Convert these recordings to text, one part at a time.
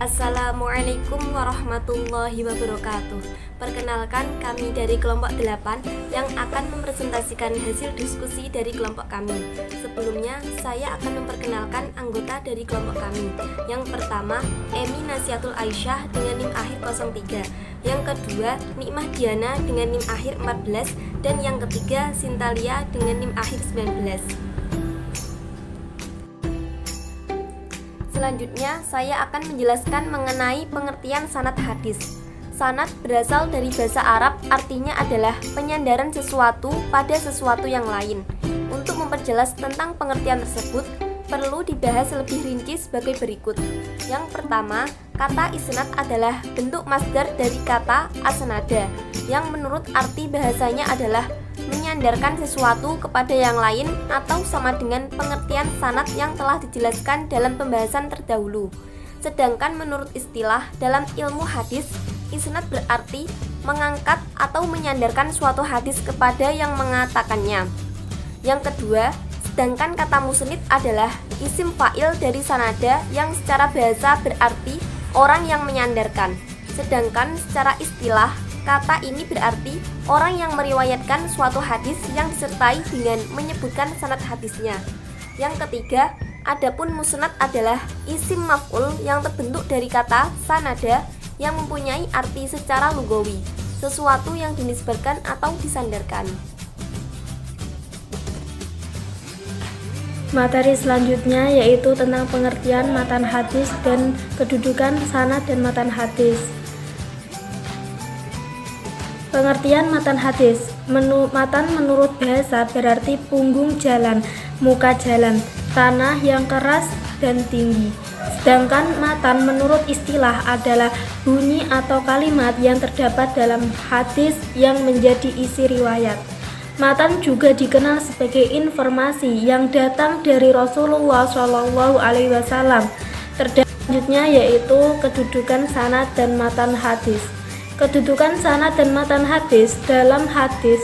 Assalamualaikum warahmatullahi wabarakatuh. Perkenalkan, kami dari kelompok 8 yang akan mempresentasikan hasil diskusi dari kelompok kami. Sebelumnya, saya akan memperkenalkan anggota dari kelompok kami. Yang pertama, Emi Nasiatul Aisyah dengan NIM akhir 03. Yang kedua, Nikmah Diana dengan NIM akhir 14. Dan yang ketiga, Sintalia dengan NIM akhir 19. Selanjutnya, saya akan menjelaskan mengenai pengertian sanad hadis. Sanad berasal dari bahasa Arab, artinya adalah penyandaran sesuatu pada sesuatu yang lain. Untuk memperjelas tentang pengertian tersebut, perlu dibahas lebih rinci sebagai berikut. Yang pertama, kata isnad adalah bentuk masdar dari kata asnada, yang menurut arti bahasanya adalah menyandarkan sesuatu kepada yang lain atau sama dengan pengertian sanad yang telah dijelaskan dalam pembahasan terdahulu. Sedangkan menurut istilah dalam ilmu hadis, isnad berarti mengangkat atau menyandarkan suatu hadis kepada yang mengatakannya. Yang kedua, sedangkan kata musnid adalah isim fa'il dari sanada yang secara bahasa berarti orang yang menyandarkan. Sedangkan secara istilah, kata ini berarti orang yang meriwayatkan suatu hadis yang disertai dengan menyebutkan sanad hadisnya. Yang ketiga, adapun musnad adalah isim maf'ul yang terbentuk dari kata sanada yang mempunyai arti secara lugawi, sesuatu yang dinisbatkan atau disandarkan. Materi selanjutnya yaitu tentang pengertian matan hadis dan kedudukan sanad dan matan hadis. Pengertian matan hadis. Matan menurut bahasa berarti punggung jalan, muka jalan, tanah yang keras dan tinggi. Sedangkan matan menurut istilah adalah bunyi atau kalimat yang terdapat dalam hadis yang menjadi isi riwayat. Matan juga dikenal sebagai informasi yang datang dari Rasulullah SAW. Selanjutnya yaitu kedudukan sanad dan matan hadis. Kedudukan sanad dan matan hadis dalam hadis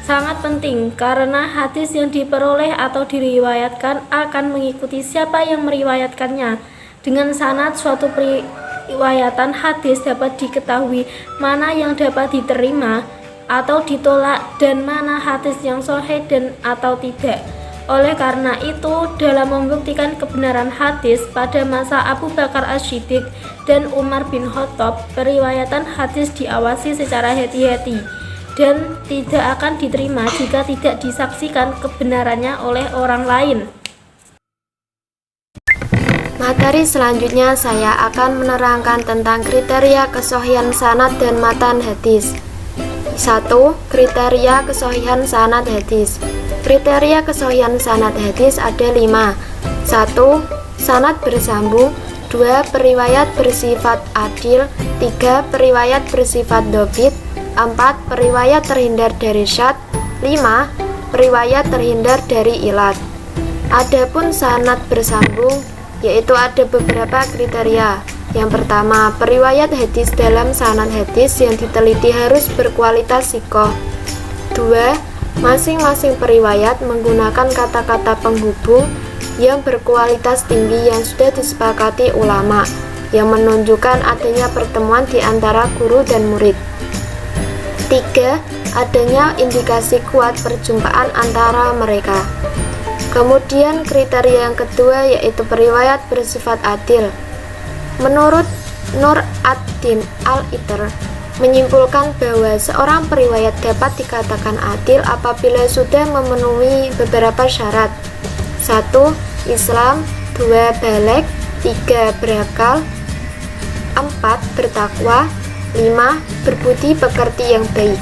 sangat penting karena hadis yang diperoleh atau diriwayatkan akan mengikuti siapa yang meriwayatkannya. Dengan sanad suatu periwayatan hadis dapat diketahui mana yang dapat diterima atau ditolak dan mana hadis yang sahih dan atau tidak. Oleh karena itu, dalam membuktikan kebenaran hadis pada masa Abu Bakar As-Siddiq dan Umar bin Khattab, periwayatan hadis diawasi secara hati-hati dan tidak akan diterima jika tidak disaksikan kebenarannya oleh orang lain. Materi selanjutnya saya akan menerangkan tentang kriteria kesohihan sanad dan matan hadis. 1. Kriteria kesohihan sanad hadis. Kriteria kesohihan sanad hadis ada 5. 1. Sanad bersambung. 2. Periwayat bersifat adil. 3. Periwayat bersifat dobit. 4. Periwayat terhindar dari syadz. 5. Periwayat terhindar dari ilat. Adapun sanad bersambung yaitu ada beberapa kriteria. Yang pertama, periwayat hadis dalam sanad hadis yang diteliti harus berkualitas sikoh. 2. Masing-masing periwayat menggunakan kata-kata penghubung yang berkualitas tinggi yang sudah disepakati ulama, yang menunjukkan adanya pertemuan di antara guru dan murid. 3. Adanya indikasi kuat perjumpaan antara mereka. Kemudian kriteria yang kedua yaitu periwayat bersifat adil. Menurut Nur ad-Din al-Itr menyimpulkan bahwa seorang periwayat dapat dikatakan adil apabila sudah memenuhi beberapa syarat. 1. Islam. 2. Baligh. 3. Berakal. 4. Bertakwa. 5. Berbudi pekerti yang baik.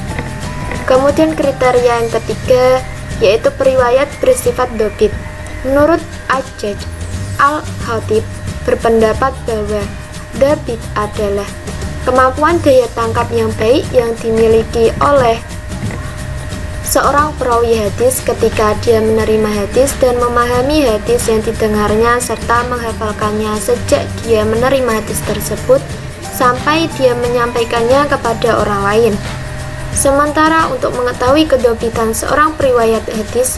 Kemudian kriteria yang ketiga yaitu periwayat bersifat dobit. Menurut Ajaj al-Khatib berpendapat bahwa dobit adalah kemampuan daya tangkap yang baik yang dimiliki oleh seorang perawi hadis ketika dia menerima hadis dan memahami hadis yang didengarnya serta menghafalkannya sejak dia menerima hadis tersebut sampai dia menyampaikannya kepada orang lain. Sementara untuk mengetahui kedobitan seorang periwayat hadis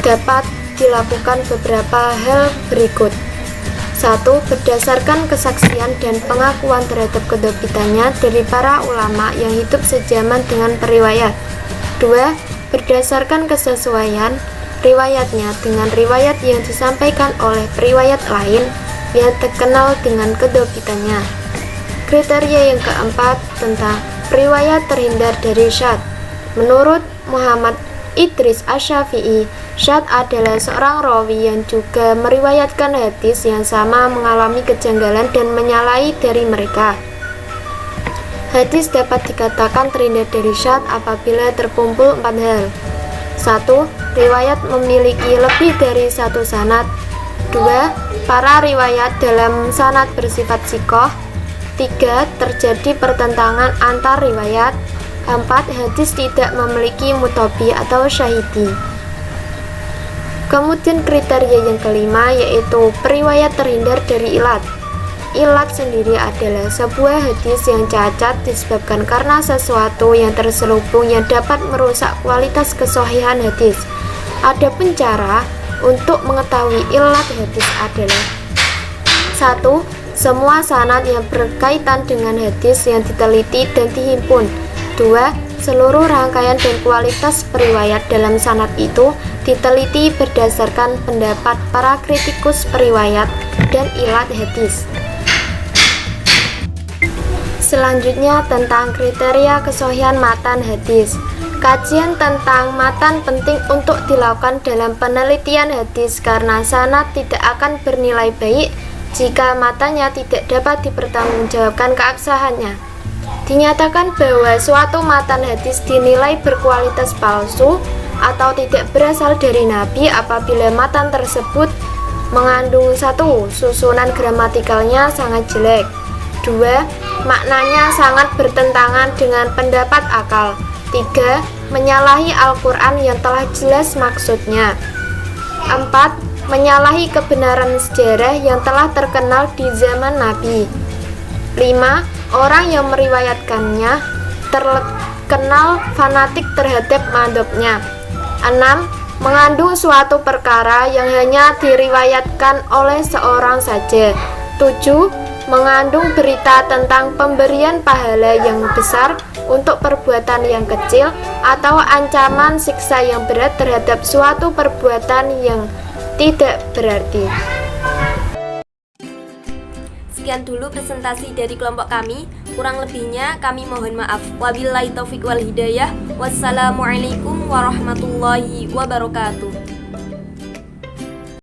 dapat dilakukan beberapa hal berikut. 1. Berdasarkan kesaksian dan pengakuan terhadap kedobitannya dari para ulama yang hidup sejaman dengan periwayat. 2. Berdasarkan kesesuaian riwayatnya dengan riwayat yang disampaikan oleh periwayat lain yang terkenal dengan kedobitannya. Kriteria yang keempat tentang periwayat terhindar dari syadz. Menurut Muhammad Idris Asy-Syafi'i, syadz adalah seorang rawi yang juga meriwayatkan hadis yang sama mengalami kejanggalan dan menyalahi dari mereka. Hadis dapat dikatakan terhindar dari syadz apabila terkumpul 4 hal. 1. Riwayat memiliki lebih dari satu sanad. 2. Para riwayat dalam sanad bersifat sikoh. 3. Terjadi pertentangan antar riwayat. 4. Hadis tidak memiliki mutabi atau syahidi. Kemudian kriteria yang kelima yaitu periwayat terhindar dari ilat. Ilat sendiri adalah sebuah hadis yang cacat disebabkan karena sesuatu yang terselubung yang dapat merusak kualitas kesohihan hadis. Adapun cara untuk mengetahui ilat hadis adalah 1. Semua sanad yang berkaitan dengan hadis yang diteliti dan dihimpun. 2. Seluruh rangkaian dan kualitas periwayat dalam sanad itu diteliti berdasarkan pendapat para kritikus periwayat dan ilat hadis. Selanjutnya tentang kriteria kesohihan matan hadis. Kajian tentang matan penting untuk dilakukan dalam penelitian hadis karena sanad tidak akan bernilai baik jika matanya tidak dapat dipertanggungjawabkan keabsahannya. Dinyatakan bahwa suatu matan hadis dinilai berkualitas palsu atau tidak berasal dari Nabi apabila matan tersebut mengandung 1. Susunan gramatikalnya sangat jelek. 2. Maknanya sangat bertentangan dengan pendapat akal. 3. Menyalahi Al-Quran yang telah jelas maksudnya. 4. Menyalahi kebenaran sejarah yang telah terkenal di zaman Nabi. 5. Orang yang meriwayatkannya terkenal fanatik terhadap madhabnya. 6. Mengandung suatu perkara yang hanya diriwayatkan oleh seorang saja. 7. Mengandung berita tentang pemberian pahala yang besar untuk perbuatan yang kecil atau ancaman siksa yang berat terhadap suatu perbuatan yang tidak berarti. Sekian dulu presentasi dari kelompok kami. Kurang lebihnya kami mohon maaf. Wabillahi taufik wal hidayah. Wassalamualaikum warahmatullahi wabarakatuh.